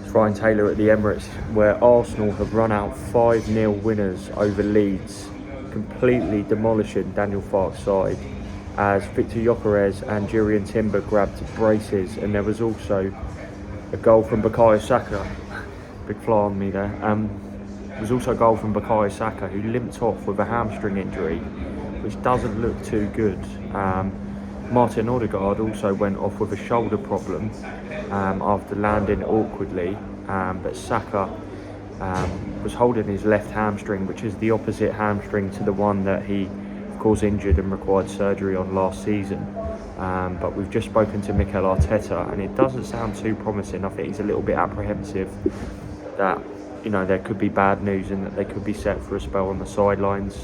Ryan Taylor at the Emirates, where Arsenal have run out 5-0 winners over Leeds, completely demolishing Daniel Farke's side, as Victor Gyökeres and Jurriën Timber grabbed braces, and there was also a goal from Bukayo Saka. Big fly on me there. There was also a goal from Bukayo Saka, who limped off with a hamstring injury, which doesn't look too good. Martin Odegaard also went off with a shoulder problem after landing awkwardly, but Saka was holding his left hamstring, which is the opposite hamstring to the one that he, of course, injured and required surgery on last season. But we've just spoken to Mikel Arteta, and it doesn't sound too promising. I think he's a little bit apprehensive that, you know, there could be bad news and that they could be set for a spell on the sidelines.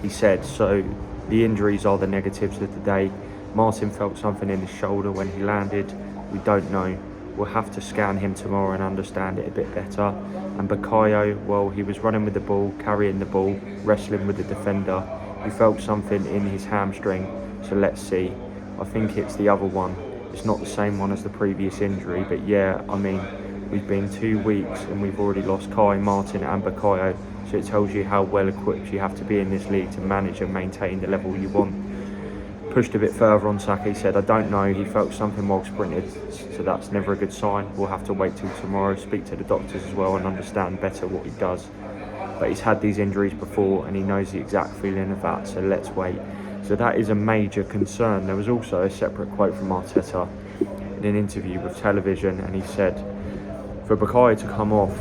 He said, so the injuries are the negatives of the day. Martin felt something in his shoulder when he landed. We don't know. We'll have to scan him tomorrow and understand it a bit better. And Bukayo, well, he was running with the ball, carrying the ball, wrestling with the defender. He felt something in his hamstring, so let's see. I think it's the other one. It's not the same one as the previous injury, but yeah, I mean, we've been 2 weeks and we've already lost Kai, Martin and Bukayo, so it tells you how well equipped you have to be in this league to manage and maintain the level you want. Pushed a bit further on Saka, he said, I don't know, he felt something while sprinted, so that's never a good sign. We'll have to wait till tomorrow, speak to the doctors as well and understand better what he does. But he's had these injuries before and he knows the exact feeling of that, so let's wait. So that is a major concern. There was also a separate quote from Arteta in an interview with television, and he said, for Bukayo to come off,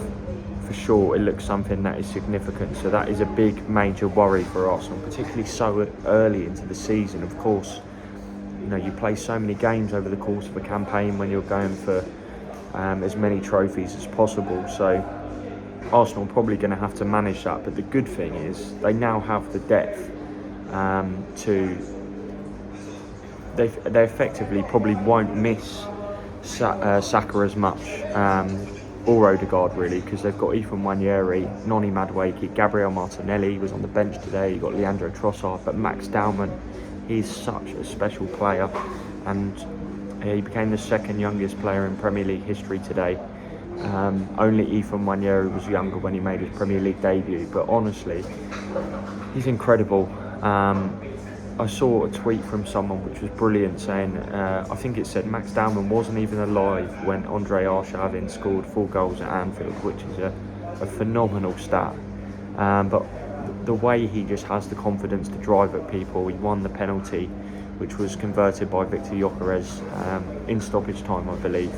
for sure, it looks something that is significant. So that is a big, major worry for Arsenal, particularly so early into the season. Of course, you know, you play so many games over the course of a campaign when you're going for as many trophies as possible. So Arsenal are probably going to have to manage that. But the good thing is they now have the depth they effectively probably won't miss Saka as much. Or Odegaard really, because they've got Ethan Nwaneri, Noni Madueke, Gabriel Martinelli was on the bench today, you've got Leandro Trossard, but Max Dowman, he's such a special player, and he became the second youngest player in Premier League history today. Only Ethan Nwaneri was younger when he made his Premier League debut, but honestly, he's incredible. I saw a tweet from someone which was brilliant saying, I think it said Max Dowman wasn't even alive when Andre Arshavin scored 4 goals at Anfield, which is a phenomenal stat. But the way he just has the confidence to drive at people, he won the penalty, which was converted by Victor Gyökeres in stoppage time, I believe.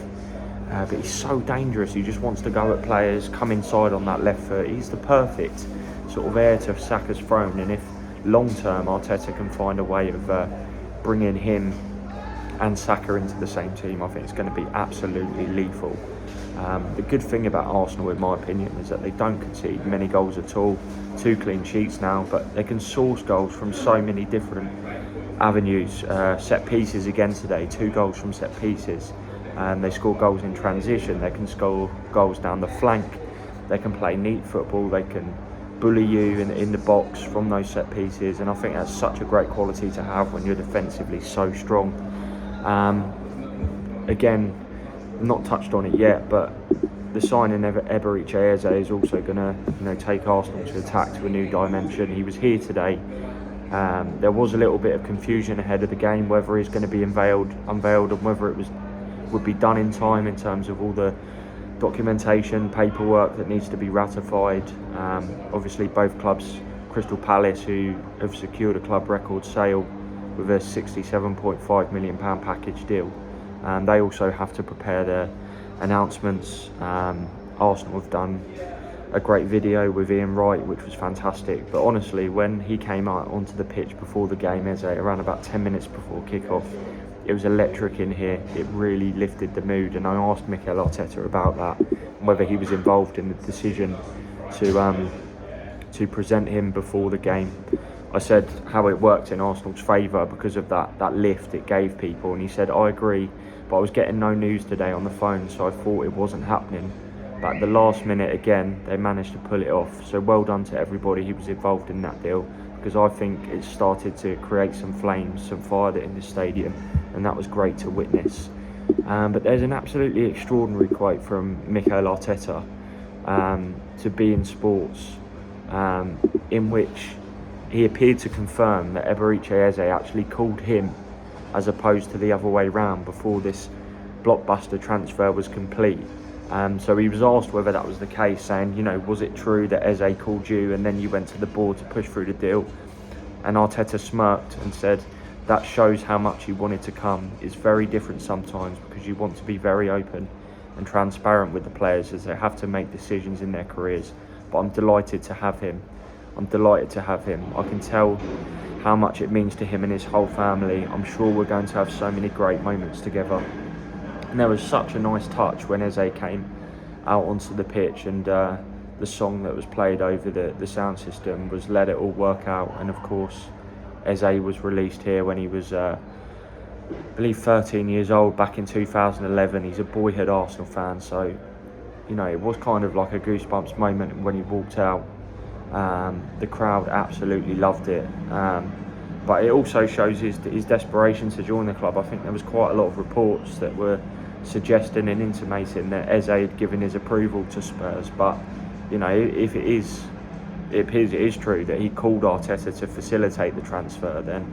But he's so dangerous, he just wants to go at players, come inside on that left foot. He's the perfect sort of heir to Saka's throne, and if long term Arteta can find a way of bringing him and Saka into the same team, I think it's going to be absolutely lethal. The good thing about Arsenal, in my opinion, is that they don't concede many goals at all. 2 clean sheets now, but they can source goals from so many different avenues. Set pieces again today, 2 goals from set pieces. They score goals in transition, they can score goals down the flank, they can play neat football, they can bully you in the box from those set pieces, and I think that's such a great quality to have when you're defensively so strong. Again, not touched on it yet, but the signing of Eberechi Eze is also going to take Arsenal to attack to a new dimension. He was here today. There was a little bit of confusion ahead of the game whether he's going to be unveiled and whether it would be done in time in terms of all the documentation, paperwork that needs to be ratified. Obviously both clubs, Crystal Palace, who have secured a club record sale with a £67.5 million package deal, they also have to prepare their announcements. Arsenal have done a great video with Ian Wright, which was fantastic, but honestly, when he came out onto the pitch before the game, around about 10 minutes before kick-off, it was electric in here. It really lifted the mood, and I asked Mikel Arteta about that, whether he was involved in the decision to present him before the game. I said how it worked in Arsenal's favour because of that lift it gave people, and he said, I agree, but I was getting no news today on the phone, so I thought it wasn't happening. But at the last minute again, they managed to pull it off. So well done to everybody who was involved in that deal, because I think it started to create some flames, some fire in the stadium, and that was great to witness. But there's an absolutely extraordinary quote from Mikel Arteta to Be in Sports, in which he appeared to confirm that Eberechi Eze actually called him as opposed to the other way round before this blockbuster transfer was complete. So he was asked whether that was the case, saying, you know, was it true that Eze called you and then you went to the board to push through the deal? And Arteta smirked and said, that shows how much he wanted to come. It's very different sometimes because you want to be very open and transparent with the players as they have to make decisions in their careers. But I'm delighted to have him. I can tell how much it means to him and his whole family. I'm sure we're going to have so many great moments together. And there was such a nice touch when Eze came out onto the pitch, and the song that was played over the sound system was Let It All Work Out. And of course, Eze was released here when he was, I believe, 13 years old back in 2011. He's a boyhood Arsenal fan, so, you know, it was kind of like a goosebumps moment when he walked out. The crowd absolutely loved it, but it also shows his desperation to join the club. I think there was quite a lot of reports that were suggesting and intimating that Eze had given his approval to Spurs, but, you know, if it is true that he called Arteta to facilitate the transfer, then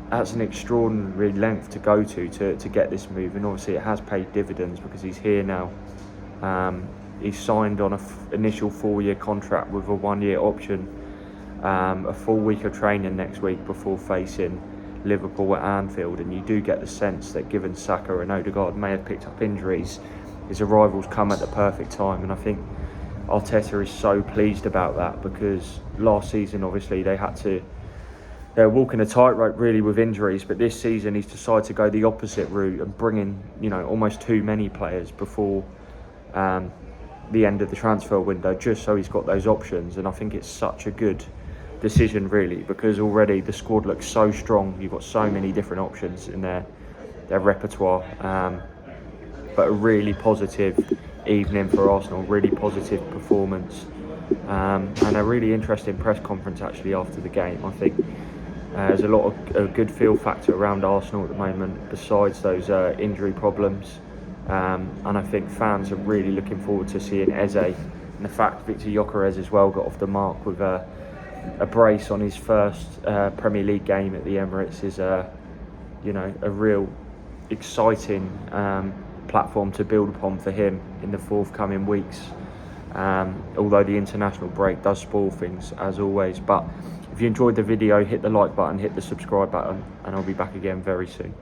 that's an extraordinary length to go to get this move, and obviously it has paid dividends because he's here now. He's signed on an initial 4-year contract with a 1-year option, a full week of training next week before facing Liverpool at Anfield, and you do get the sense that given Saka and Odegaard may have picked up injuries, his arrival's come at the perfect time. And I think Arteta is so pleased about that, because last season obviously they were walking a tightrope really with injuries, but this season he's decided to go the opposite route and bring in, you know, almost too many players before the end of the transfer window, just so he's got those options. And I think it's such a good decision really, because already the squad looks so strong. You've got so many different options in their repertoire, but a really positive evening for Arsenal, really positive performance, and a really interesting press conference actually after the game. I think there's a lot of a good feel factor around Arsenal at the moment besides those injury problems. And I think fans are really looking forward to seeing Eze, and the fact Victor Gyökeres as well got off the mark with a brace on his first Premier League game at the Emirates is you know, a real exciting platform to build upon for him in the forthcoming weeks, although the international break does spoil things as always. But if you enjoyed the video, hit the like button, hit the subscribe button, and I'll be back again very soon.